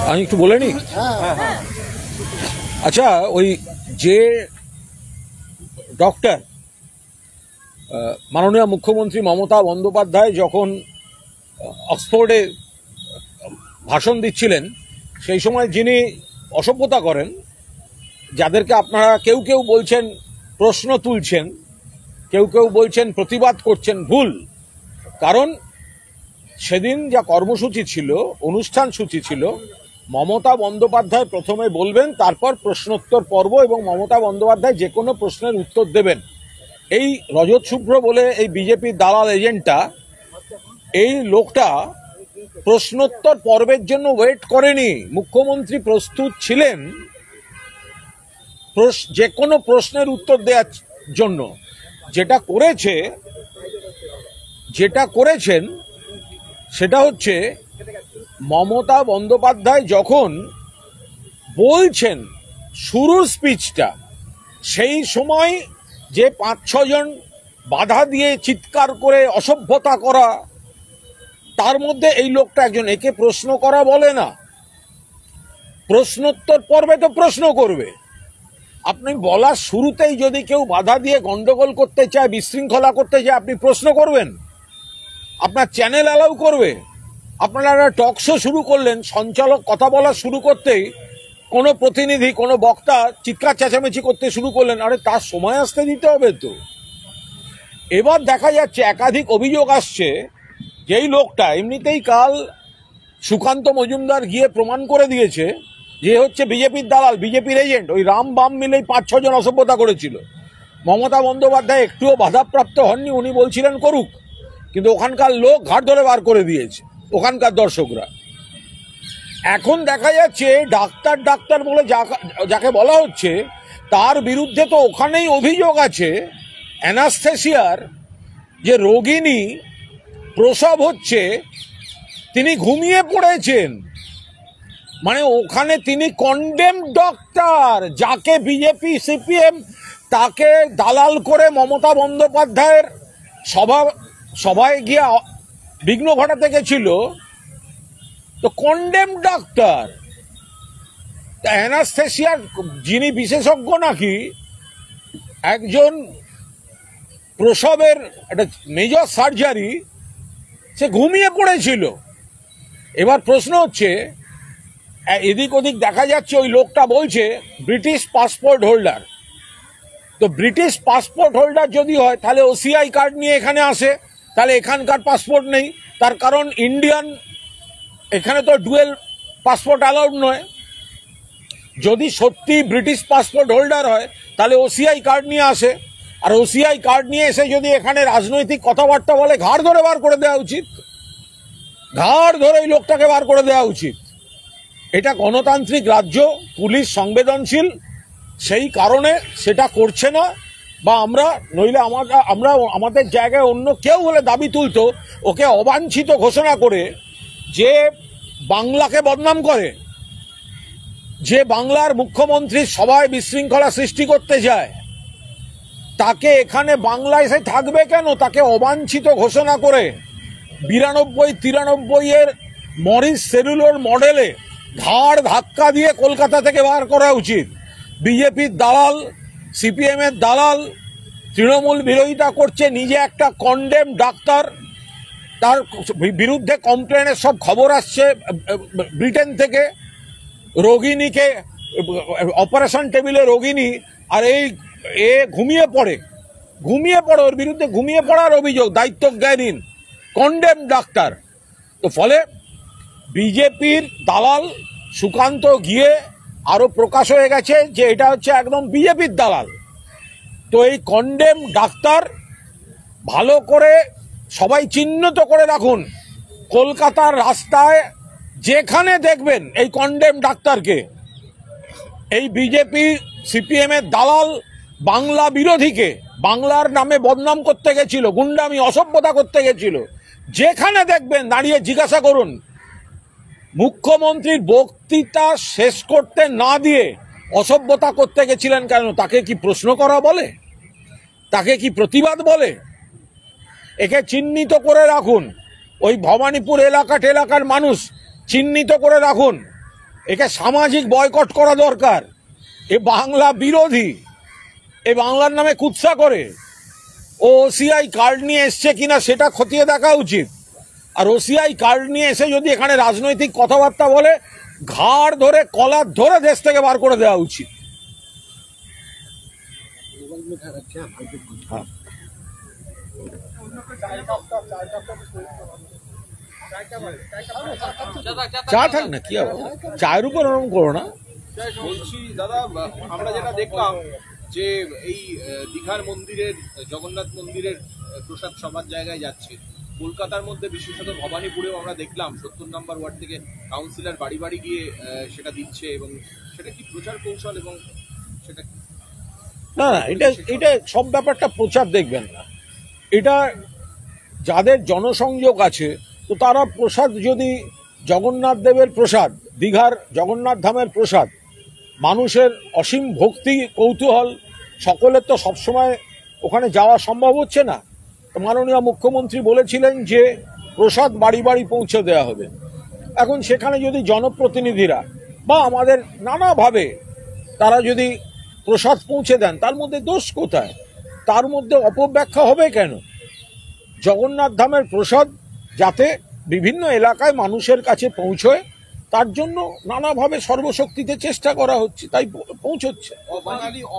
আমি একটু বলে নি। আচ্ছা, ওই যে ডক্টর মাননীয় মুখ্যমন্ত্রী মমতা বন্দ্যোপাধ্যায় যখন অক্সফোর্ডে ভাষণ দিচ্ছিলেন, সেই সময় যিনি অসভ্যতা করেন, যাদেরকে আপনারা কেউ কেউ বলছেন প্রশ্ন তুলছেন, কেউ কেউ বলছেন প্রতিবাদ করছেন, ভুল। কারণ সেদিন যা কর্মসূচি ছিল, অনুষ্ঠান সূচি ছিল, মমতা বন্দ্যোপাধ্যায় প্রথমে বলবেন, তারপর প্রশ্নোত্তর পর্ব, এবং মমতা বন্দ্যোপাধ্যায় যে কোনো প্রশ্নের উত্তর দেবেন। এই রজত শুভ্র বলে এই বিজেপির দালাল এজেন্টটা, এই লোকটা প্রশ্নোত্তর পর্বের জন্য ওয়েট করেনি। মুখ্যমন্ত্রী প্রস্তুত ছিলেন যে কোনো প্রশ্নের উত্তর দেওয়ার জন্য। যেটা করেছেন সেটা হচ্ছে, মমতা বন্দ্যোপাধ্যায় যখন বলছেন শুরুর স্পিচটা, সেই সময় যে 5-6 জন বাধা দিয়ে চিৎকার করে অসভ্যতা করা, তার মধ্যে এই লোকটা একজন। একে প্রশ্ন করা বলে না। প্রশ্নোত্তর পর্বে তো প্রশ্ন করবে। আপনি বলার শুরুতেই যদি কেউ বাধা দিয়ে গন্ডগোল করতে চায়, বিশৃঙ্খলা করতে চায়, আপনি প্রশ্ন করবেন? আপনার চ্যানেল অ্যালাউ করবে? আপনারা একটা টক শো শুরু করলেন, সঞ্চালক কথা বলা শুরু করতেই কোনো প্রতিনিধি, কোনো বক্তা চিৎকার চেঁচামেচি করতে শুরু করলেন। আরে, তার সময় আসতে দিতে হবে তো। এবার দেখা যাচ্ছে একাধিক অভিযোগ আসছে, যেই লোকটা এমনিতেই কাল সুকান্ত মজুমদার গিয়ে প্রমাণ করে দিয়েছে যে হচ্ছে বিজেপির দালাল, বিজেপির এজেন্ট। ওই রাম বাম মিলেই 5-6 জন অসভ্যতা করেছিল। মমতা বন্দ্যোপাধ্যায় একটুও বাধাপ্রাপ্ত হননি, উনি বলছিলেন করুক, কিন্তু ওখানকার লোক ঘাট ধরে বার করে দিয়েছে, ওখানকার দর্শকরা। এখন দেখা যাচ্ছে ডাক্তার বলে যাকে বলা হচ্ছে, তার বিরুদ্ধে তো ওখানেই অভিযোগ আছে অ্যানাস্থেসিয়ার, যে রোগিনী প্রসব হচ্ছে, তিনি ঘুমিয়ে পড়েছেন। মানে ওখানে তিনি কন্ডেম ডক্টর, যাকে বিজেপি সিপিএম তাকে দালাল করে মমতা বন্দ্যোপাধ্যায়ের সভায় গিয়ে বিঘ্ন ঘটাতে গেছিল, তো কন্ডেম ডক্টর। অ্যানাস্থেসিয়ার যিনি বিশেষজ্ঞ নাকি একজন প্রসবের একটা মেজর সার্জারি, সে ঘুমিয়ে পড়েছিল। এবার প্রশ্ন হচ্ছে, এদিক ওদিক দেখা যাচ্ছে ওই লোকটা বলছে ব্রিটিশ পাসপোর্ট হোল্ডার। তো ব্রিটিশ পাসপোর্ট হোল্ডার যদি হয়, তাহলে ওসিআই কার্ড নিয়ে এখানে আসে, তাহলে এখানকার পাসপোর্ট নেই। তার কারণ ইন্ডিয়ান, এখানে তো ডুয়েল পাসপোর্ট অ্যালাউড নয়। যদি সত্যি ব্রিটিশ পাসপোর্ট হোল্ডার হয়, তাহলে ওসিআই কার্ড নিয়ে আসে, আর ওসিআই কার্ড নিয়ে এসে যদি এখানে রাজনৈতিক কথাবার্তা বলে, ঘাড় ধরে বার করে দেওয়া উচিত, ঘাড় ধরে এই লোকটাকে বার করে দেওয়া উচিত। এটা গণতান্ত্রিক রাজ্য, পুলিশ সংবেদনশীল, সেই কারণে সেটা করছে না। বা আমরা নইলে আমরা আমাদের জায়গায় অন্য কেউ হলে দাবি তুলতো, ওকে অবাঞ্ছিত ঘোষণা করে, যে বাংলাকে বদনাম করে, যে বাংলার মুখ্যমন্ত্রী সভায় বিশৃঙ্খলা সৃষ্টি করতে যায়, তাকে এখানে বাংলায় সে থাকবে কেন? তাকে অবাঞ্ছিত ঘোষণা করে 92-93 মরিস সেলুলোর মডেলে ঘাড় ধাক্কা দিয়ে কলকাতা থেকে বার করা উচিত। বিজেপির দালাল, সিপিএম এর দালাল, তৃণমূল বিরোধিতা করছে, নিজে একটা কন্ডেম ডাক্তার, তার বিরুদ্ধে কমপ্লেনের সব খবর আসছে ব্রিটেন থেকে। রোগিনীকে অপারেশন টেবিলে রোগিনী, আর এ ঘুমিয়ে পড়ে, ওর বিরুদ্ধে ঘুমিয়ে পড়ার অভিযোগ, দায়িত্ব জ্ঞানহীন কন্ডেম ডাক্তার। তো ফলে বিজেপির দালাল সুকান্ত গিয়ে আরো প্রকাশ হয়ে গেছে যে এটা হচ্ছে একদম বিজেপির দালাল। তো এই কন্ডেম ডাক্তার ভালো করে সবাই চিহ্নিত করে রাখুন। কলকাতার রাস্তায় যেখানে দেখবেন এই কন্ডেম ডাক্তারকে, এই বিজেপি সিপিএম এর দালাল বাংলা বিরোধীকে বাংলার নামে বদনাম করতে গেছিল, গুন্ডামি অসভ্যতা করতে গেছিল, যেখানে দেখবেন দাঁড়িয়ে জিজ্ঞাসা করুন। মুখ্যমন্ত্রীর বক্তৃতা শেষ করতে না দিয়ে অসভ্যতা করতে গেছিলেন কেন? তাকে কি প্রশ্ন করা বলে? তাকে কি প্রতিবাদ বলে? একে চিহ্নিত করে রাখুন। ওই ভবানীপুর এলাকার মানুষ চিহ্নিত করে রাখুন। একে সামাজিক বয়কট করা দরকার। এ বাংলা বিরোধী, এ বাংলার নামে কুৎসা করে। ও ওসিআই কার্ড নিয়ে এসছে কিনা সেটা খতিয়ে দেখা উচিত। আর ওসিআই কার্ড নিয়ে এসে যদি এখানে রাজনৈতিক কথাবার্তা বলে, ঘাড় ধরে কলার ধরে দেশ থেকে বার করে দেওয়া উচিত। চা থাক না, কি হবে, চায়ের উপর ওরকম করো না। বলছি দাদা, আমরা যেটা দেখলাম যে এই দীঘার মন্দিরের, জগন্নাথ মন্দিরের প্রসাদ সবার জায়গায় যাচ্ছে। কলকাতার মধ্যে বিশেষত ভবানীপুরেও আমরা দেখলাম 70 নম্বর ওয়ার্ড থেকে কাউন্সিলর বাড়ি বাড়ি গিয়ে সেটা দিচ্ছে, এবং সেটা কি প্রচার কৌশল? এবং সেটা না, এটা সব ব্যাপারটা প্রচার দেখবেন না। এটা যাদের জনসংযোগ আছে, তো তারা প্রসাদ, যদি জগন্নাথ দেবের প্রসাদ, দীঘার জগন্নাথ ধামের প্রসাদ, মানুষের অসীম ভক্তি কৌতূহল, সকলের তো সবসময় ওখানে যাওয়া সম্ভব হচ্ছে না। তো মাননীয় মুখ্যমন্ত্রী বলেছিলেন যে প্রসাদ বাড়ি বাড়ি পৌঁছে দেওয়া হবে। এখন সেখানে যদি জনপ্রতিনিধিরা বা আমাদের নানাভাবে তারা যদি প্রসাদ পৌঁছে দেন, তার মধ্যে দোষ কোথায়? তার মধ্যে অপব্যাখ্যা হবে কেন? জগন্নাথ ধামের প্রসাদ যাতে বিভিন্ন এলাকায় মানুষের কাছে পৌঁছয়, তার জন্য নানাভাবে সর্বশক্তিতে চেষ্টা করা হচ্ছে, তাই পৌঁছচ্ছে।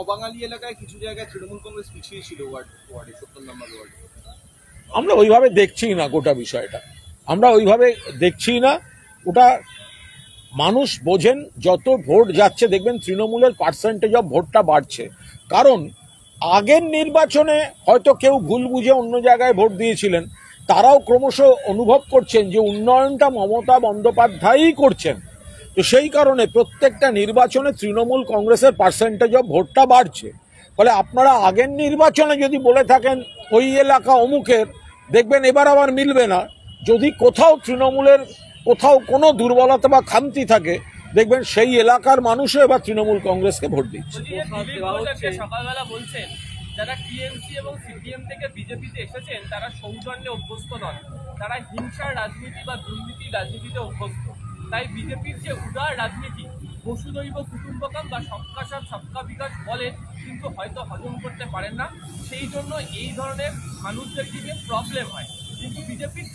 অবাঙালি এলাকায় কিছু জায়গায় তৃণমূল কংগ্রেস পিছিয়ে ছিল ওয়ার্ডে, 70 নম্বর ওয়ার্ডে। আমরা ওইভাবে দেখছি না গোটা বিষয়টা, আমরা ওইভাবে দেখছি না। ওটা মানুষ বোঝেন, যত ভোট যাচ্ছে দেখবেন তৃণমূলের পার্সেন্টেজ অফ ভোটটা বাড়ছে। কারণ আগের নির্বাচনে হয়তো কেউ ভুল বুঝে অন্য জায়গায় ভোট দিয়েছিলেন, তারাও ক্রমশ অনুভব করছেন যে উন্নয়নটা মমতা বন্দ্যোপাধ্যায়ই করছেন। তো সেই কারণে প্রত্যেকটা নির্বাচনে তৃণমূল কংগ্রেসের পার্সেন্টেজ অফ ভোটটা বাড়ছে। ফলে আপনারা আগের নির্বাচনে যদি বলে থাকেন ওই এলাকা অমুকের, দেখবেন এবার আবার মিলবে না। যদি কোথাও তৃণমূলের কোথাও কোনো দুর্বলতা বা খামতি থাকে, দেখবেন সেই এলাকার মানুষও এবার তৃণমূল কংগ্রেসকে ভোট দিচ্ছে। সকালবেলা বলছেন যারা টিএমসি এবং সিপিএম থেকে বিজেপিতে এসেছেন তারা সৌজন্যে অভ্যস্ত নন, তারা হিংসার রাজনীতি বা দুর্নীতির রাজনীতিতে অভ্যস্ত। তাই বিজেপির যে উদার রাজনীতি, বসুদৈব কুটুম্বকম বা সবকা সাথ সবকা বিকাশ বলেন, কিন্তু হয়তো হজম করতে পারেন না। সেই জন্য এই ধরনের মানুষদেরকে নিয়ে প্রবলেম হয়। কিন্তু বিজেপির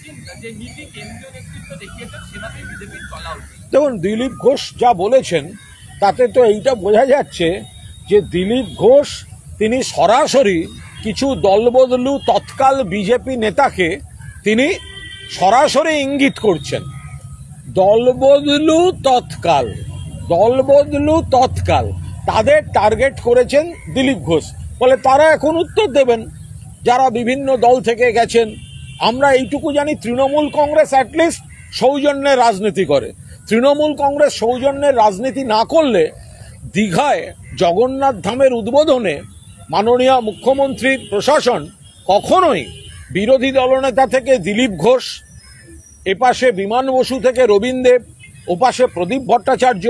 যে নীতি কেন্দ্রীয় নেতৃত্ব দেখিয়েছেন, সেভাবেই বিজেপির চলা উচিত। দেখুন, দিলীপ ঘোষ যা বলেছেন তাতে তো এইটা বোঝা যাচ্ছে যে দিলীপ ঘোষ তিনি সরাসরি কিছু দলবদলু তৎকাল বিজেপি নেতাকে তিনি সরাসরি ইঙ্গিত করছেন। দলবদলু তৎকাল তাদের টার্গেট করেছেন দিলীপ ঘোষ। বলে তারা এখন উত্তর দেবেন যারা বিভিন্ন দল থেকে গেছেন। আমরা এইটুকু জানি, তৃণমূল কংগ্রেস অ্যাটলিস্ট সৌজন্যের রাজনীতি করে। তৃণমূল কংগ্রেস সৌজন্যের রাজনীতি না করলে দীঘায় জগন্নাথ ধামের উদ্বোধনে মাননীয় মুখ্যমন্ত্রীর প্রশাসন কখনোই বিরোধী দলনেতা থেকে দিলীপ ঘোষ, এপাশে বিমান বসু থেকে রবীন দেব, ওপাশে প্রদীপ ভট্টাচার্য,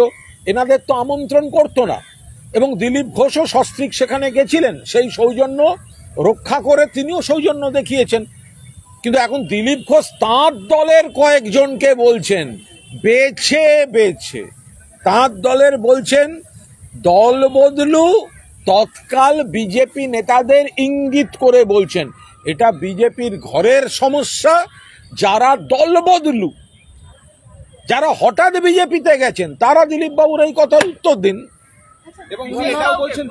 এনাদের তো আমন্ত্রণ করতো না। এবং দিলীপ ঘোষও সস্ত্রীক সেখানে গেছিলেন, সেই সৌজন্য রক্ষা করে তিনিও সৌজন্য দেখিয়েছেন। কিন্তু এখন দিলীপ ঘোষ তাঁর দলের কয়েকজনকে বলছেন বেছে তাঁর দলের বলছেন দল বদলু তৎকাল বিজেপি নেতাদের ইঙ্গিত করে বলছেন। এটা বিজেপির ঘরের সমস্যা। যারা দল বদলু, যারা হঠাৎ বিজেপিতে গেছেন, তারা দিলীপ বাবুর এই কথার উত্তর দিন। এবং এটাও বলছেন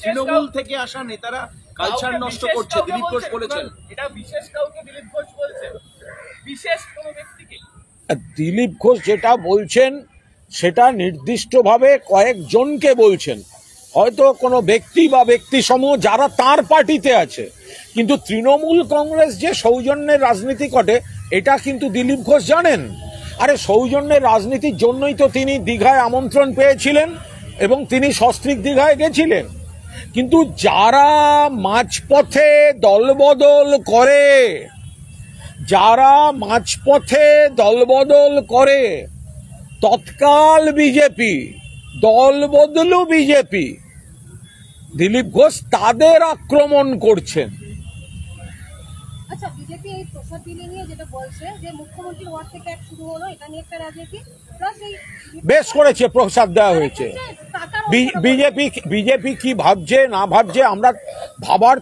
তৃণমূল থেকে আসা নেতারা কালচার নষ্ট করছে, দিলীপ ঘোষ বলেছেন। এটা বিশেষ কাউকে দিলীপ ঘোষ বলছেন, বিশেষ কোনো ব্যক্তিকে। দিলীপ ঘোষ যেটা বলছেন সেটা নির্দিষ্টভাবে কয়েকজনকে বলছেন, হয়তো কোনো ব্যক্তি বা ব্যক্তি সমূহ যারা তার পার্টিতে আছে। কিন্তু তৃণমূল কংগ্রেস যে সৌজন্যের রাজনীতি করে, এটা কিন্তু দিলীপ ঘোষ জানেন। আরে সৌজন্যের রাজনীতির জন্যই তো তিনি দীঘায় আমন্ত্রণ পেয়েছিলেন এবং তিনি সস্ত্রীক দীঘায় গেছিলেন। কিন্তু যারা মাঝপথে দলবদল করে, তৎকাল বিজেপি, দলবদলু বিজেপি, দিলীপ ঘোষ তাদের আক্রমণ করছেন। আচ্ছা, বিজেপি এই প্রসাদ বিলি নিয়ে যেটা বলছে যে মুখ্যমন্ত্রীর ওয়ার্ড থেকে এক শুরু হলো, এটা নিয়ে একটা রাজনীতি, প্লাস এই বেশ করেছে, প্রসাদ দেওয়া হয়েছে। বিজেপি কি ভাবছে না ভাবছে আমরা ভাবার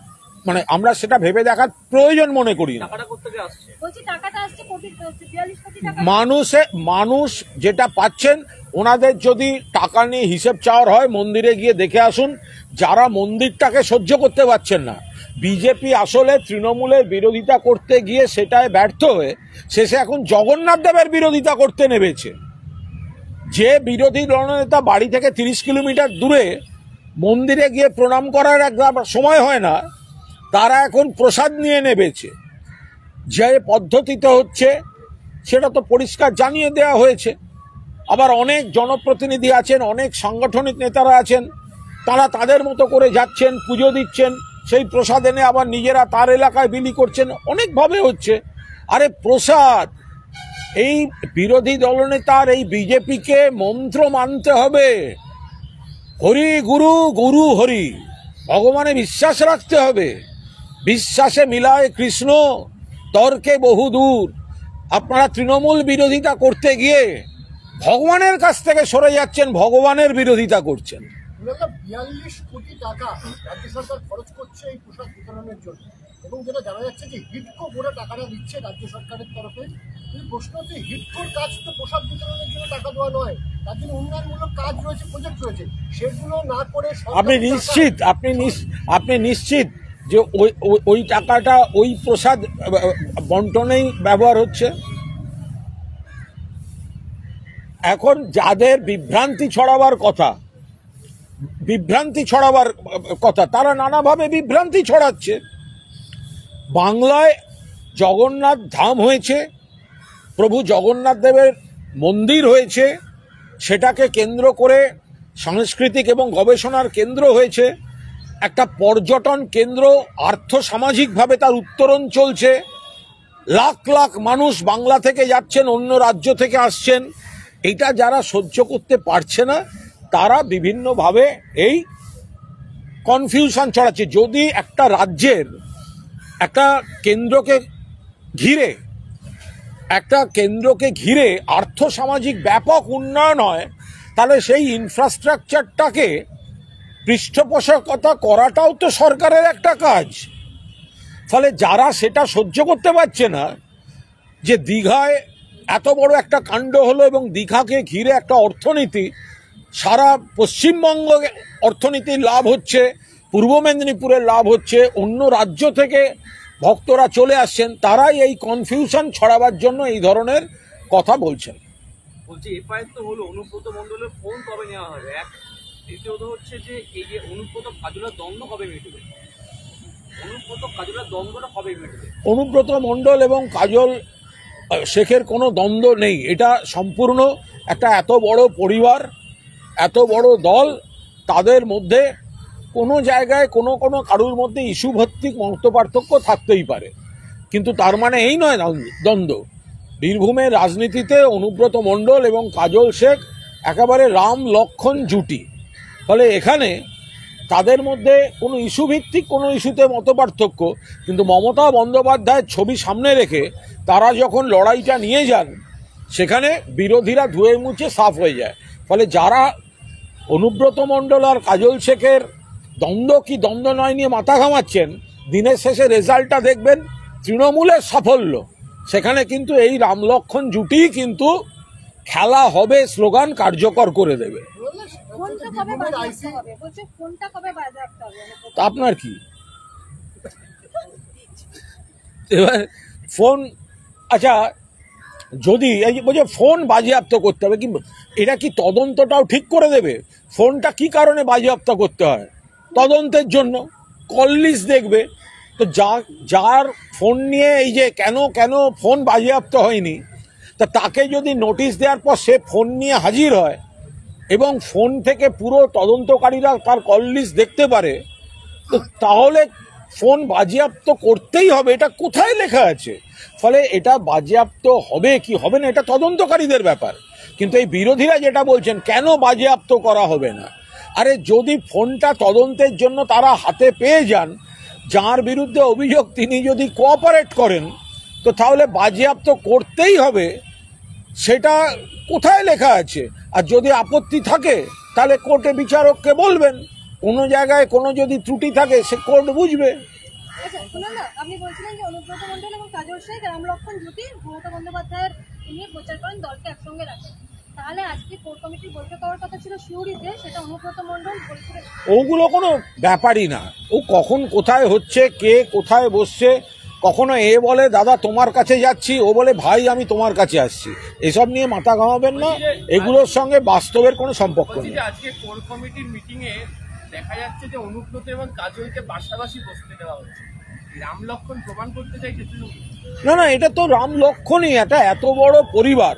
মানে আমরা সেটা ভেবে দেখার প্রয়োজন মনে করি না। টাকাটা কোথেকে আসছে? বলছি টাকাটা আসছে 42 কোটি টাকা। মানুষ যেটা পাচ্ছেন, ওনাদের যদি টাকা নিয়ে হিসেব চাওয়ার হয় মন্দিরে গিয়ে দেখে আসুন। যারা মন্দিরটাকে সহ্য করতে পারছেন না, বিজেপি আসলে তৃণমূলের বিরোধিতা করতে গিয়ে সেটায় ব্যর্থ হয়ে শেষে এখন জগন্নাথ দেবের বিরোধিতা করতে নেমেছে। যে বিরোধী দলনেতা বাড়ি থেকে 30 কিলোমিটার দূরে মন্দিরে গিয়ে প্রণাম করার একটা সময় হয় না, তারা এখন প্রসাদ নিয়ে নেমেছে। যে পদ্ধতিতে হচ্ছে সেটা তো পরিষ্কার জানিয়ে দেওয়া হয়েছে। আবার অনেক জনপ্রতিনিধি আছেন, অনেক সাংগঠনিক নেতারা আছেন, তারা তাদের মতো করে যাচ্ছেন, পুজো দিচ্ছেন, সেই প্রসাদ এনে আবার নিজেরা তার এলাকায় বিলি করছেন, অনেকভাবে হচ্ছে। আরে প্রসাদ, এই বিরোধী দলনেতার এই বিজেপিকে মন্ত্র মানতে হবে। হরি গুরু, গুরু হরি, ভগবানে বিশ্বাস রাখতে হবে। বিশ্বাসে মিলায় কৃষ্ণ, তর্কে বহুদূর। আপনারা তৃণমূল বিরোধিতা করতে গিয়ে ভগবানের কাছ থেকে সরে যাচ্ছেন, ভগবানের বিরোধিতা করছেন। 42 কোটি টাকা রাজ্য সরকার খরচ করছে এই প্রসাদ বিতরণের জন্য, এবং যেটা জানা যাচ্ছে যে হিডকো বোর্ডে টাকাটা দিচ্ছে রাজ্য সরকারের তরফে। কিন্তু প্রশ্ন হচ্ছে, হিডকোর কাজ তো প্রসাদ বিতরণের জন্য টাকা দেওয়া নয়, তার জন্য উন্নয়নমূলক কাজ রয়েছে, প্রজেক্ট রয়েছে, সেগুলো না করে আপনি নিশ্চিত যে ওই টাকাটা ওই প্রসাদ বন্টনেই ব্যবহার হচ্ছে? এখন যাদের বিভ্রান্তি ছড়াবার কথা তারা নানাভাবে বিভ্রান্তি ছড়াচ্ছে। বাংলায় জগন্নাথ ধাম হয়েছে, প্রভু জগন্নাথ দেবের মন্দির হয়েছে, সেটাকে কেন্দ্র করে সাংস্কৃতিক এবং গবেষণার কেন্দ্র হয়েছে, একটা পর্যটন কেন্দ্র, আর্থসামাজিকভাবে তার উত্তরণ চলছে। লাখ লাখ মানুষ বাংলা থেকে যাচ্ছেন, অন্য রাজ্য থেকে আসছেন। এটা যারা সহ্য করতে পারছে না তারা বিভিন্নভাবে এই কনফিউশন ছড়াচ্ছে। যদি একটা রাজ্যের একটা কেন্দ্রকে ঘিরে আর্থসামাজিক ব্যাপক উন্নয়ন হয়, তাহলে সেই ইনফ্রাস্ট্রাকচারটাকে পৃষ্ঠপোষকতা করাটাও তো সরকারের একটা কাজ। ফলে যারা সেটা সহ্য করতে পারছে না, যে দীঘায় এত বড় একটা কাণ্ড হলো এবং দীঘাকে ঘিরে একটা অর্থনীতি, সারা পশ্চিমবঙ্গ অর্থনীতির লাভ হচ্ছে, পূর্ব মেদিনীপুরের লাভ হচ্ছে, অন্য রাজ্য থেকে ভক্তরা চলে আসছেন, তারাই এই কনফিউশন ছড়াবার জন্য এই ধরনের কথা বলছেন। বলছি এফআইআর তো হলো, অনুব্রত মণ্ডলের ফোন কবে নেওয়া হবে? এক, দ্বিতীয়ত হচ্ছে যে এই যে অনুব্রত কাজলার দ্বন্দ্ব কবে মিটবে? অনুব্রত মণ্ডল এবং কাজল শেখের কোনো দ্বন্দ্ব নেই। এটা সম্পূর্ণ একটা এত বড় পরিবার, এত বড় দল, তাদের মধ্যে কোনো জায়গায় কোনো কারুর মধ্যে ইস্যু ভিত্তিক মতপার্থক্য থাকতেই পারে, কিন্তু তার মানে এই নয় দ্বন্দ্ব। বীরভূমের রাজনীতিতে অনুব্রত মণ্ডল এবং কাজল শেখ একেবারে রাম লক্ষণ জুটি। ফলে এখানে তাদের মধ্যে কোনো ইস্যু ভিত্তিক কোনো ইস্যুতে মতপার্থক্য, কিন্তু মমতা বন্দ্যোপাধ্যায়ের ছবি সামনে রেখে তারা যখন লড়াইটা নিয়ে যান, সেখানে বিরোধীরা ধুয়ে মুছে সাফ হয়ে যায়। ফলে যারা অনুব্রত মণ্ডল আর কাজল শেখের দ্বন্দ্ব কি দ্বন্দ্ব নয় নিয়ে মাথা ঘামাচ্ছেন, দিনের শেষে রেজাল্টটা দেখবেন তৃণমূলের সাফল্য। সেখানে কিন্তু এই রামলক্ষণ জুটি কিন্তু খেলা হবে, স্লোগান কার্যকর করে দেবে। আপনার কি এবার ফোন, আচ্ছা যদি এই বলছে ফোন বাজেয়াপ্ত করতে হবে, কি এটা কি তদন্তটাও ঠিক করে দেবে? ফোনটা কি কারণে বাজেয়াপ্ত করতে হয়? তদন্তের জন্য। কল লিস্ট দেখবে তো, যার ফোন নিয়ে এই যে কেন ফোন বাজেয়াপ্ত হয়নি, তাকে যদি নোটিশ দেওয়ার পর সে ফোন নিয়ে হাজির হয় এবং ফোন থেকে পুরো তদন্তকারীরা তার কল লিস্ট দেখতে পারে, তো তাহলে ফোন বাজেয়াপ্ত করতেই হবে। এটা কোথায় লেখা আছে? ফলে এটা বাজেয়াপ্ত হবে কি হবে না এটা তদন্তকারীদের ব্যাপার। কিন্তু এই বিরোধীরা যেটা বলছেন কেন বাজেয়াপ্ত করা হবে না, আরে যদি ফোনটা তদন্তের জন্য তারা হাতে পেয়ে যান, যার বিরুদ্ধে অভিযোগ তিনি যদি কোঅপারেট করেন তো তাহলে বাজেয়াপ্ত করতেই হবে, সেটা কোথায় লেখা আছে? আর যদি আপত্তি থাকে তাহলে কোর্টে বিচারককে বলবেন, কোনো জায়গায় কোনো যদি ত্রুটি থাকে সে কোর্ট বুঝবে। আচ্ছা শুনুন না, আপনি বলছিলেন যে অনুব্রত মণ্ডল এবং কাজল শেখ রামলক্ষণ জুটি মমতা বন্দ্যোপাধ্যায়ের নিয়ে প্রচার করেন, দলকে একসঙ্গে রাখেন। তাহলে আজকে কোর কমিটির বৈঠক হওয়ার কথা ছিল সিউড়িতে, সেটা অনুব্রত মণ্ডল বলছিলেন। ওগুলো কোনো ব্যাপারই না। ও কখন কোথায় হচ্ছে, কে কোথায় বসছে, কখনো এ বলে দাদা তোমার কাছে যাচ্ছি, ও বলে ভাই আমি তোমার কাছে আসছি, এসব নিয়ে মাথা ঘামাবেন না, এগুলোর সঙ্গে বাস্তবের কোনো সম্পর্ক বলছি নেই। যে আজকে কোর কমিটির মিটিং এ দেখা যাচ্ছে যে অনুব্রত এবং কাজলকে পাশাপাশি বসতে দেওয়া হচ্ছে। রামলক্ষণ প্রমাণ করতে চাইছে তৃণমূল। না না, এটা তো রাম লক্ষণই, এটা এত বড় পরিবার,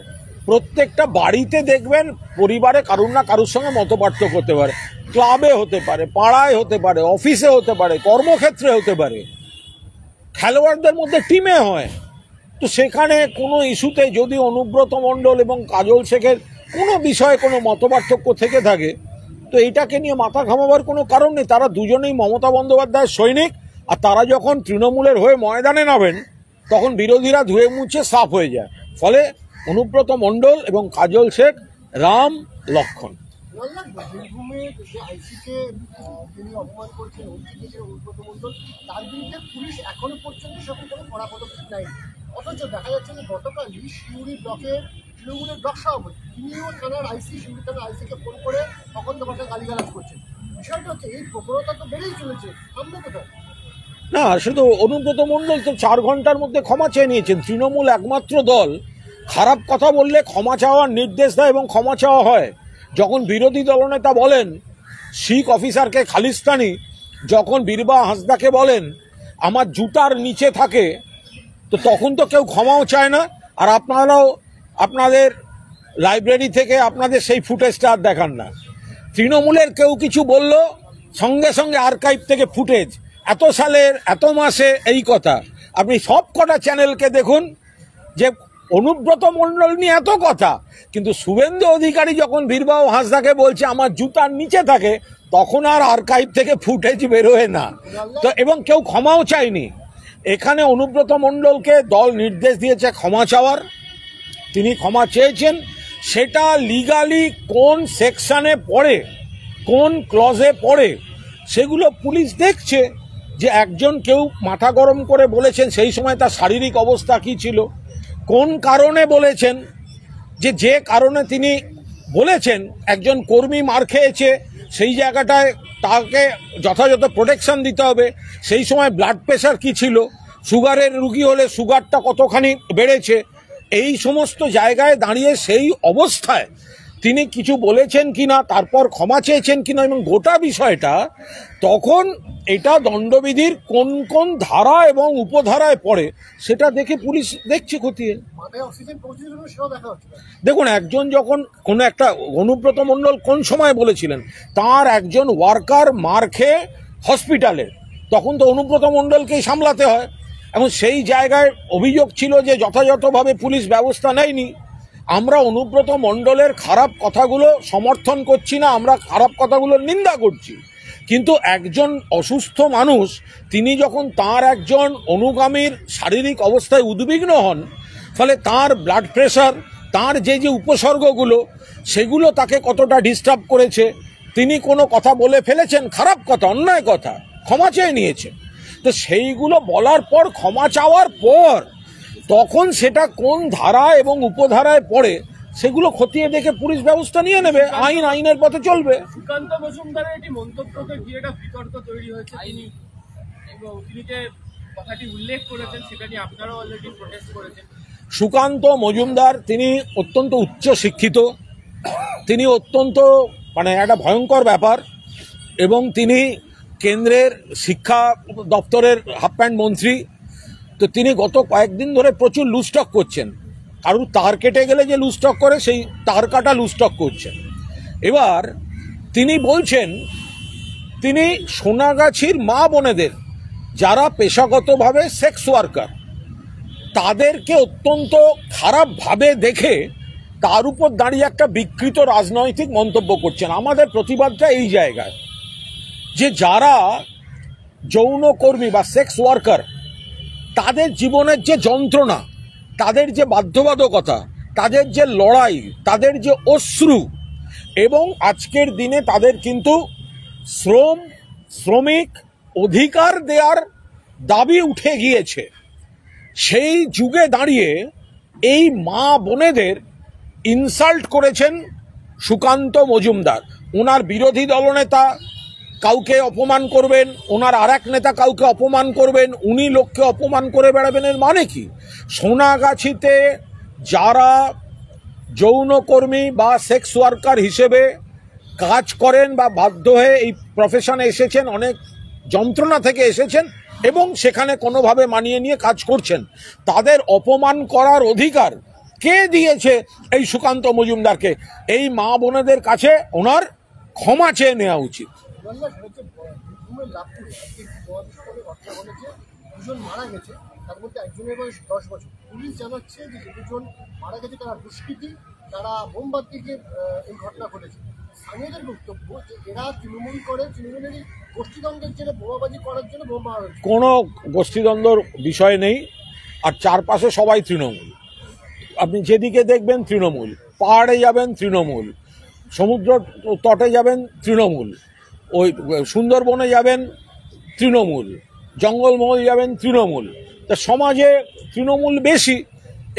প্রত্যেকটা বাড়িতে দেখবেন পরিবারে কারুর না কারুর সঙ্গে মতপার্থক্য হতে পারে, ক্লাবে হতে পারে, পাড়ায় হতে পারে, অফিসে হতে পারে, কর্মক্ষেত্রে হতে পারে, খেলোয়াড়দের মধ্যে টিমে হয়। তো সেখানে কোনো ইস্যুতে যদি অনুব্রত মণ্ডল এবং কাজল শেখের কোনো বিষয়ে কোনো মতপার্থক্য থেকে থাকে তো এইটাকে নিয়ে মাথা ঘামাবার কোনো কারণ নেই। তারা দুজনেই মমতা বন্দ্যোপাধ্যায়ের সৈনিক, আর তারা যখন তৃণমূলের হয়ে ময়দানে নামেন তখন বিরোধীরা ধুয়ে মুছে সাফ হয়ে যায়। ফলে অনুব্রত মণ্ডল এবং কাজল শেখ রাম লক্ষণ। বীরভূমের যে আইসিকে তিনি অপমান করেছেন অনুব্রত মণ্ডল, তার বিরুদ্ধে পুলিশ এখনো পর্যন্ত সেরকম কোনো কড়া পদক্ষেপ নেয়নি। অথচ দেখা যাচ্ছে যে গতকালই সিউড়ি ব্লকের তৃণমূলের ব্লক সভাপতি তিনিও থানার আইসি, সিউড়ি থানার আইসিকে ফোন করে অকথ্য ভাষায় গালিগালাজ করছেন। বিষয়টা হচ্ছে এই প্রবণতা তো বেড়েই চলেছে, আমরা কোথায়? না, শুধু অনুব্রত মণ্ডল তো 4 ঘন্টার মধ্যে ক্ষমা চেয়ে নিয়েছেন। তৃণমূল একমাত্র দল খারাপ কথা বললে ক্ষমা চাওয়ার নির্দেশ দেয় এবং ক্ষমা চাওয়া হয়। যখন বিরোধী দলনেতা বলেন শিখ অফিসারকে খালিস্তানি, যখন বীরবা হাঁসদাকে বলেন আমার জুতার নিচে থাকে, তো তখন তো কেউ ক্ষমাও চায় না। আর আপনারাও আপনাদের লাইব্রেরি থেকে আপনাদের সেই ফুটেজটা আর দেখান না। তৃণমূলের কেউ কিছু বলল সঙ্গে সঙ্গে আর্কাইভ থেকে ফুটেজ, এত সালের এত মাসে এই কথা। আপনি সব কটা চ্যানেলকে দেখুন যে অনুব্রত মণ্ডল নিয়ে এত কথা, কিন্তু শুভেন্দু অধিকারী যখন বীরবাহু হাঁসদাকে বলছে আমার জুতার নিচে থাকে তখন আর আর্কাইভ থেকে ফুটেজ বেরোয় না। তো এবং কেউ ক্ষমাও চায়নি। এখানে অনুব্রত মণ্ডলকে দল নির্দেশ দিয়েছে ক্ষমা চাওয়ার, তিনি ক্ষমা চেয়েছেন। সেটা লিগালি কোন সেকশনে পড়ে, কোন ক্লজে পড়ে, সেগুলো পুলিশ দেখছে। যে একজন কেউ মাথা গরম করে বলেছেন সেই সময় তার শারীরিক অবস্থা কী ছিল, কোন কারণে বলেছেন, যে কারণে তিনি বলেছেন একজন কর্মী মার খেয়েছে সেই জায়গাটায় তাকে যথাযথ প্রোটেকশন দিতে হবে, সেই সময় ব্লাড প্রেশার কী ছিল, সুগারের রুগী হলে সুগারটা কতখানি বেড়েছে, এই সমস্ত জায়গায় দাঁড়িয়ে সেই অবস্থায় তিনি কিছু বলেছেন কিনা, তারপর ক্ষমা চেয়েছেন কিনা, এবং গোটা বিষয়টা তখন এটা দণ্ডবিধির কোন কোন ধারা এবং উপধারায় পড়ে সেটা দেখে পুলিশ দেখছে খতিয়ে। দেখুন, একজন যখন কোনো একটা, অনুব্রত মণ্ডল কোন সময় বলেছিলেন তার একজন ওয়ার্কার মার খেয়ে হসপিটালে, তখন তো অনুব্রত মণ্ডলকেই সামলাতে হয়, এবং সেই জায়গায় অভিযোগ ছিল যে যথাযথভাবে পুলিশ ব্যবস্থা নেয়নি। আমরা অনুব্রত মণ্ডলের খারাপ কথাগুলো সমর্থন করছি না, আমরা খারাপ কথাগুলোর নিন্দা করছি, কিন্তু একজন অসুস্থ মানুষ তিনি যখন তার একজন অনুগামীর শারীরিক অবস্থায় উদ্বিগ্ন হন, ফলে তার ব্লাড প্রেশার, তার যে উপসর্গগুলো সেগুলো তাকে কতটা ডিস্টার্ব করেছে, তিনি কোনো কথা বলে ফেলেছেন, খারাপ কথা, অন্যায় কথা, ক্ষমা চেয়ে নিয়েছেন। তো সেইগুলো বলার পর, ক্ষমা চাওয়ার পর, তখন সেটা কোন ধারা এবং উপধারায় পড়ে সেগুলো খতিয়ে দেখে পুলিশ ব্যবস্থা নিয়ে নেবে, আইনের পথে চলবে। সুকান্ত মজুমদারের একটি মন্তব্যকে ঘিরে একটা বিতর্ক তৈরি হয়েছে, তিনি যে কথাটি উল্লেখ করেছেন সেটা নিয়ে আপনারাও অলরেডি প্রোটেস্ট করেছেন। সুকান্ত মজুমদার তিনি অত্যন্ত উচ্চ শিক্ষিত, তিনি অত্যন্ত একটা ভয়ঙ্কর ব্যাপার, এবং তিনি কেন্দ্রের শিক্ষা দপ্তরের হাফ প্যান্ট মন্ত্রী। তো তিনি গত কয়েকদিন ধরে প্রচুর লুজটক করছেন, কারণ তার কেটে গেলে যে লুজটক করে সেই তার কাটা লুজটক করছেন। এবার তিনি বলছেন তিনি সোনাগাছির মা বোনেদের যারা পেশাগতভাবে সেক্স ওয়ার্কার তাদেরকে অত্যন্ত খারাপভাবে দেখে তার উপর দাঁড়িয়ে একটা বিকৃত রাজনৈতিক মন্তব্য করছেন। আমাদের প্রতিবাদটা এই জায়গায় যে যারা যৌনকর্মী বা সেক্স ওয়ার্কার, তাদের জীবনের যে যন্ত্রণা, তাদের যে বাধ্যবাধকতা, তাদের যে লড়াই, তাদের যে অশ্রু, এবং আজকের দিনে তাদের কিন্তু শ্রমিক অধিকার দেওয়ার দাবি উঠে গিয়েছে। সেই যুগে দাঁড়িয়ে এই মা বোনেদের ইনসাল্ট করেছেন সুকান্ত মজুমদার। ওনার বিরোধী দলনেতা কাউকে অপমান করবেন, ওনার আর এক নেতা কাউকে অপমান করবেন, উনি লোককে অপমান করে বেড়াবেন, এর মানে কি? সোনাগাছিতে যারা যৌনকর্মী বা সেক্স ওয়ার্কার হিসেবে কাজ করেন বা বাধ্য হয়ে এই প্রফেশনে এসেছেন, অনেক যন্ত্রণা থেকে এসেছেন এবং সেখানে কোনোভাবে মানিয়ে নিয়ে কাজ করছেন, তাদের অপমান করার অধিকার কে দিয়েছে এই সুকান্ত মজুমদারকে? এই মা বোনেদের কাছে ওনার ক্ষমা চেয়ে নেওয়া উচিত। দুজন মারা গেছে, তার মধ্যে একজনের বয়স 10 বছর। পুলিশ জানাচ্ছে যে দুজন মারা গেছে তারা দুষ্কৃতী, তারা বোমবাদ থেকে এই ঘটনা ঘটেছে। স্থানীয়দের বক্তব্য যে এরা তৃণমূল করে, তৃণমূলেরই গোষ্ঠীদ্বন্দ্বের জন্য বোমাবাজি করার জন্য বোমা হয়েছে। কোনো গোষ্ঠীদ্বন্দ্বর বিষয় নেই, আর চারপাশে সবাই তৃণমূল। আপনি যেদিকে দেখবেন তৃণমূল, পাহাড়ে যাবেন তৃণমূল, সমুদ্র তটে যাবেন তৃণমূল, ওই সুন্দরবনে যাবেন তৃণমূল, জঙ্গলমহল যাবেন তৃণমূল। তা সমাজে তৃণমূল বেশি।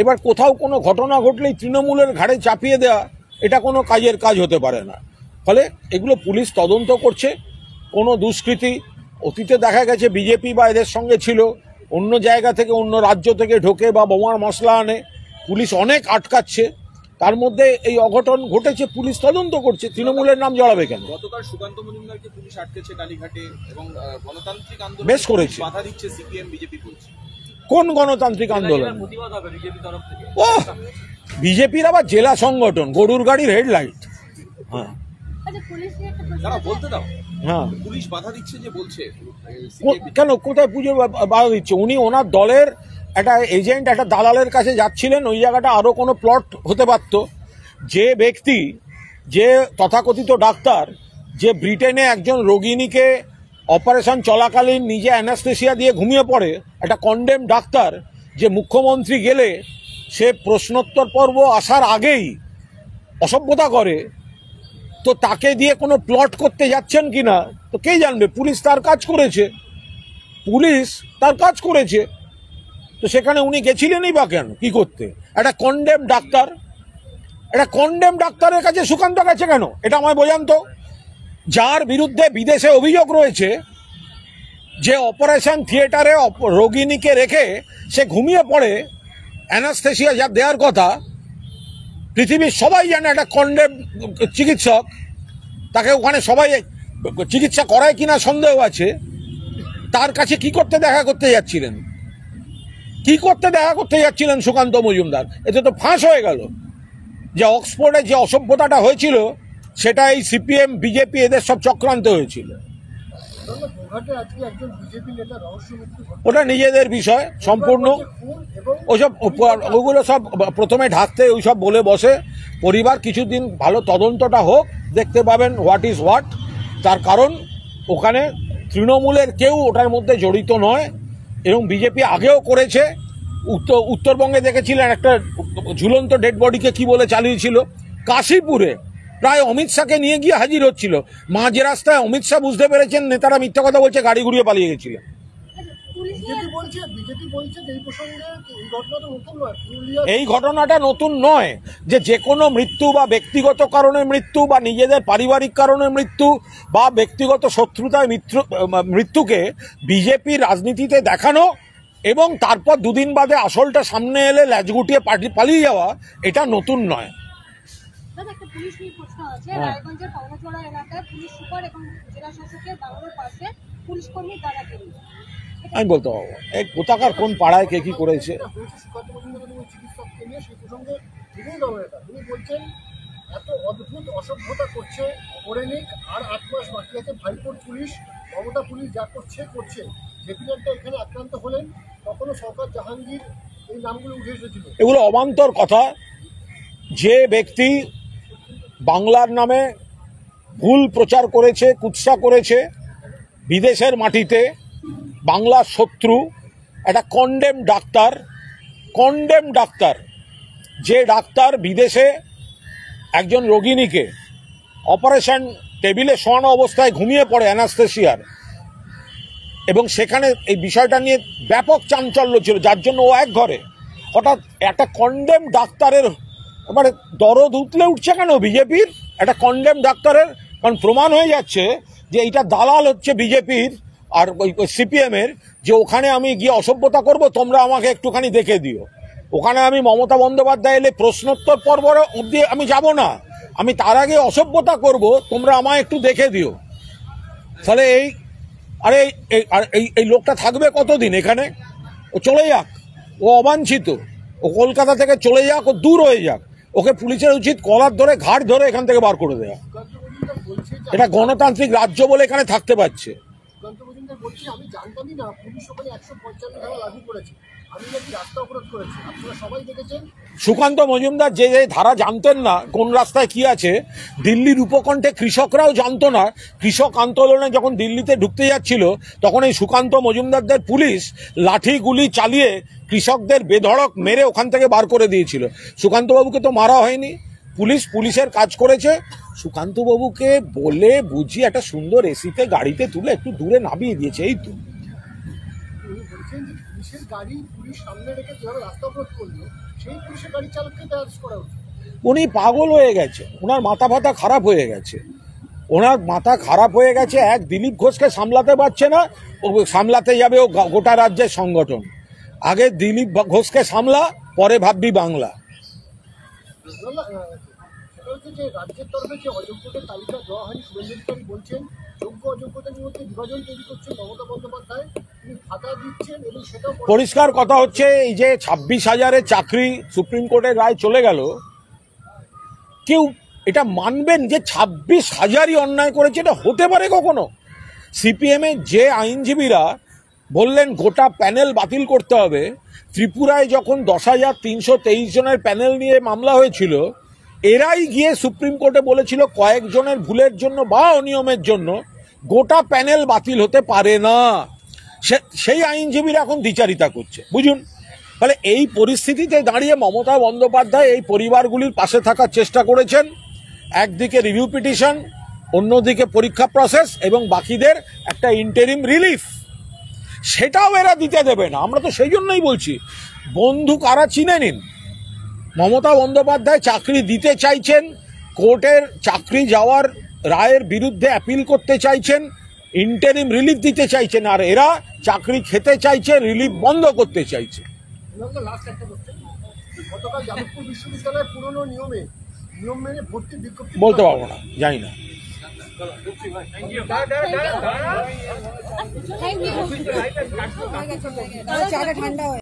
এবার কোথাও কোনো ঘটনা ঘটলেই তৃণমূলের ঘাড়ে চাপিয়ে দেওয়া, এটা কোনো কাজের কাজ হতে পারে না। ফলে এগুলো পুলিশ তদন্ত করছে। কোনো দুষ্কৃতী অতীতে দেখা গেছে বিজেপি বা এদের সঙ্গে ছিল, অন্য জায়গা থেকে অন্য রাজ্য থেকে ঢোকে বা বোমার মশলা আনে, পুলিশ অনেক আটকাচ্ছে। তার মধ্যে এই অঘটন ঘটেছে, পুলিশ তদন্ত করছে, তৃণমূলের নাম জড়াবে কেন? গতকাল সুকান্ত মজুমদারকে পুলিশ আটকেছে কালীঘাটে এবং গণতান্ত্রিক আন্দোলন বেশ করেছে। বাধা দিচ্ছে সিপিএম বিজেপি বলছে। কোন গণতান্ত্রিক আন্দোলন? প্রতিবাদ হবে বিজেপি তরফ থেকে। ও বিজেপির আবার জেলা সংগঠন, গরুর গাড়ির হেডলাইট। হ্যাঁ আচ্ছা, পুলিশ নিয়ে একটা প্রশ্ন তারা আছে। বলতে দাও, হ্যাঁ, পুলিশ বাধা দিচ্ছে যে বলছে কেন কোথায় পুজো বাধা দিচ্ছে? উনি ওনার দলের একটা এজেন্ট, একটা দালালের কাছে যাচ্ছিলেন, ওই জায়গাটা আরো কোনো প্লট হতে পারত। যে ব্যক্তি, যে তথাকথিত ডাক্তার, যে ব্রিটেনে একজন রোগিণীকে অপারেশন চলাকালীন নিজে অ্যানাস্থেসিয়া দিয়ে ঘুমিয়ে পড়ে, একটা কন্ডেম ডাক্তার, যে মুখ্যমন্ত্রী গেলে সে প্রশ্নোত্তর পর্ব আসার আগেই অসভ্যতা করে, তো তাকে দিয়ে কোনো প্লট করতে যাচ্ছেন কিনা তো কে জানবে? পুলিশ তার কাজ করেছে, পুলিশ তার কাজ করেছে, তো সেখানে উনি গেছিলেনই বা কেন, কি করতে? একটা কন্ডেম ডাক্তার, একটা কন্ডেম ডাক্তারের কাছে সুকান্ত গেছে কেন? এটা আমায় বোঝান তো। যার বিরুদ্ধে বিদেশে অভিযোগ রয়েছে যে অপারেশন থিয়েটারে রোগিণীকে রেখে সে ঘুমিয়ে পড়ে, অ্যানাস্থেসিয়া যা দেওয়ার কথা, পৃথিবীর সবাই জানে একটা কন্ডেম চিকিৎসক, তাকে ওখানে সবাই চিকিৎসা করায় কিনা সন্দেহ আছে, তার কাছে কি করতে দেখা করতে যাচ্ছিলেন? কি করতে দেখা করতে যাচ্ছিলেন সুকান্ত মজুমদার? এতে তো ফাঁস হয়ে গেল যে অক্সফোর্ডে যে অসভ্যতাটা হয়েছিল সেটা এই সিপিএম বিজেপি এদের সব চক্রান্ত হয়েছিল। গোঘাটে আজকে একজন বিজেপি নেতা রহস্য মৃত্যু ঘটে। ওটা নিজেদের বিষয় সম্পূর্ণ। খুন এবং ওইসব ওগুলো সব প্রথমে ঢাকতে ওইসব বলে বসে। পরিবার কিছুদিন ভালো তদন্তটা হোক, দেখতে পাবেন হোয়াট ইজ হোয়াট। তার কারণ ওখানে তৃণমূলের কেউ ওটার মধ্যে জড়িত নয়, এবং বিজেপি আগেও করেছে। উত্তরবঙ্গে দেখেছিলেন একটা ঝুলন্ত ডেড বডিকে কি বলে চালিয়েছিল। কাশীপুরে প্রায় অমিত শাহকে নিয়ে গিয়ে হাজির হচ্ছিল, মাঝ রাস্তায় অমিত শাহ বুঝতে পেরেছেন নেতারা মিথ্যা কথা বলছে, গাড়ি ঘুরিয়ে পালিয়ে গেছিলেন। পুলিশ নিয়ে বিজেপি বলছে যে এই প্রসঙ্গে এই ঘটনা তো নতুন নয়, পুরুলিয়া এই ঘটনাটা নতুন নয় যে কোনো মৃত্যু বা ব্যক্তিগত কারণে মৃত্যু বা নিজেদের পারিবারিক কারণে মৃত্যু বা ব্যক্তিগত শত্রুতায় মৃত্যুকে বিজেপির রাজনীতিতে দেখানো এবং তারপর দুদিন বাদে আসলটা সামনে এলে ল্যাজ গুটিয়ে পালিয়ে যাওয়া, এটা নতুন নয়। দাদা, একটা পুলিশ নিয়ে প্রশ্ন আছে। হ্যাঁ। রায়গঞ্জের পাওনাচড়া এলাকায় পুলিশ সুপার এবং জেলা শাসকের বাংলোর পাশে পুলিশ কর্মীর দাদাগিরি। আমি বলতে পারবো এই কোথাকার কোন পাড়ায় কে কি করেছে। যেটা হয়েছে সুকান্ত মজুমদার এবং চিকিৎসককে নিয়ে, সেই প্রসঙ্গে বিরোধী দলনেতা তিনি বলছেন এত অদ্ভুত অসভ্যতা করছে, করে নিক, আর 8 মাস বাকি আছে। ভাইপোর পুলিশ, মমতা পুলিশ যা করছে করছে। জেপিনারটা এখানে আক্রান্ত হলেন, তখনও সরকার জাহাঙ্গীর এই নামগুলো উঠে এসেছিল। এগুলো অবান্তর কথা। যে ব্যক্তি বাংলার নামে ভুল প্রচার করেছে, কুৎসা করেছে বিদেশের মাটিতে, বাংলার শত্রু, একটা কন্ডেম ডাক্তার, যে ডাক্তার বিদেশে একজন রোগিণীকে অপারেশন টেবিলে শোয়ানো অবস্থায় ঘুমিয়ে পড়ে অ্যানাস্থেসিয়ার, এবং সেখানে এই বিষয়টা নিয়ে ব্যাপক চাঞ্চল্য ছিল, যার জন্য ও এক ঘরে। হঠাৎ একটা কন্ডেম ডাক্তারের মানে দরদ উঠছে কেন বিজেপির একটা কন্ডেম ডাক্তারের? কারণ প্রমাণ হয়ে যাচ্ছে যে এইটা দালাল হচ্ছে বিজেপির আর ওই সিপিএমের, যে ওখানে আমি গিয়ে অসভ্যতা করব, তোমরা আমাকে একটুখানি দেখে দিও। ওখানে আমি মমতা বন্দ্যোপাধ্যায় এলে প্রশ্নোত্তর পর্ব অবধি আমি যাব না, আমি তার আগে অসভ্যতা করব, তোমরা আমায় একটু দেখে দিও। তাহলে এই লোকটা থাকবে কতদিন এখানে? ও চলে যাক, ও অবাঞ্ছিত, ও কলকাতা থেকে চলে যাক, ও দূর হয়ে যাক। ওকে পুলিশের উচিত কলার ধরে ঘাট ধরে এখান থেকে বার করে দেওয়া। এটা গণতান্ত্রিক রাজ্য বলে এখানে থাকতে পারছে। আমি জানতামই না পুলিশ ওখানে 155 ধারা লাগু করেছে, আমি নাকি রাস্তা অবরোধ করেছি, আপনারা সবাই দেখেছেন। সুকান্ত মজুমদার যে ধারা জানতেন না কোন রাস্তায় কি আছে, দিল্লির উপকণ্ঠে কৃষকরাও জানতো না। কৃষক আন্দোলনে যখন দিল্লিতে ঢুকতে যাচ্ছিল, তখন এই সুকান্ত মজুমদারদের পুলিশ লাঠি গুলি চালিয়ে কৃষকদের বেধড়ক মেরে ওখান থেকে বার করে দিয়েছিল। সুকান্তবাবুকে তো মারা হয়নি, পুলিশের কাজ করেছে। সুকান্তবাবুকে বলে বুঝিয়ে একটা সুন্দর এসিতে গাড়িতে তুলে একটু দূরে নামিয়ে দিয়েছে, এই তো। পুলিশের গাড়ি পুলিশ সামনে রেখে যেভাবে রাস্তা অবরোধ করলো, সেই পুলিশের গাড়ি চালককে অ্যারেস্ট করা উচিত। উনি পাগল হয়ে গেছে, ওনার মাথা ফাতা খারাপ হয়ে গেছে, এক দিলীপ ঘোষকে সামলাতে পারছে না, ও সামলাতে যাবে ও গোটা রাজ্যের সংগঠন। আগে দিলীপ ঘোষকে সামলা, পরে ভাববি বাংলা। যে রাজ্যের তরফে যে অযোগ্যদের তালিকা দেওয়া হয়নি, শুভেন্দু অধিকারী বলছেন যোগ্য অযোগ্যদের মধ্যে বিভাজন তৈরি করছেন মমতা বন্দ্যোপাধ্যায়, তিনি খাতা দিচ্ছেন এবং সেটাও পরিষ্কার কথা হচ্ছে, এই যে 26,000-এর চাকরি সুপ্রিম কোর্টের রায় চলে গেল, কেউ এটা মানবেন যে 26,000-ই অন্যায় করেছে? এটা হতে পারে কখনো? সিপিএমের যে আইনজীবীরা বললেন গোটা প্যানেল বাতিল করতে হবে, ত্রিপুরায় যখন 10,323 জনের প্যানেল নিয়ে মামলা হয়েছিল, এরাই গিয়ে সুপ্রিম কোর্টে বলেছিল কয়েকজনের ভুলের জন্য বা অনিয়মের জন্য গোটা প্যানেল বাতিল হতে পারে না। সেই আইনজীবীরা এখন দ্বিচারিতা করছে, বুঝুন। ফলে এই পরিস্থিতিতে দাঁড়িয়ে মমতা বন্দ্যোপাধ্যায় এই পরিবারগুলির পাশে থাকার চেষ্টা করেছেন। একদিকে রিভিউ পিটিশন, অন্যদিকে পরীক্ষা প্রসেস, এবং বাকিদের একটা ইন্টারিম রিলিফ, সেটাও এরা দিতে দেবে না। আমরা তো সেই জন্যই বলছি, বন্ধু কারা চিনে নিন। মমতা বন্দ্যোপাধ্যায় চাকরি দিতে চাইছেন, কোর্টের চাকরি যাওয়ার রায়ের বিরুদ্ধে অ্যাপিল করতে চাইছেন, ইন্টারিম রিলিফ দিতে চাইছেন, আর এরা চাকরি খেতে চাইছে, রিলিফ বন্ধ করতে চাইছে। গতকাল যাদবপুর বিশ্ববিদ্যালয়ের পুরনো নিয়ম মেনে ভর্তির বিজ্ঞপ্তি বলতে পারবো না, জানি না। Thank you. ঠান্ডা হয়।